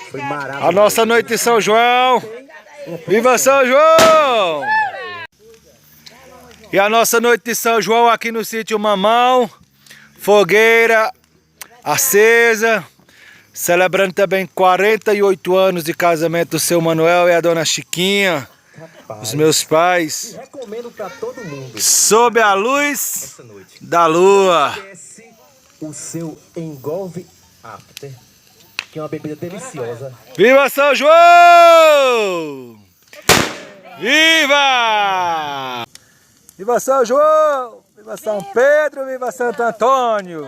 Foi maravilhoso. A nossa noite de São João. Viva São João! E a nossa noite de São João aqui no sítio Mamão. Fogueira acesa. Celebrando também 48 anos de casamento do seu Manuel e a dona Chiquinha. Rapaz, Os meus pais. recomendo pra todo mundo. Sob a luz Essa noite. da lua. Esquece o seu Engolve After, que é uma bebida deliciosa. Viva São João! Viva! Viva São João! Viva São Pedro! Viva Santo Antônio!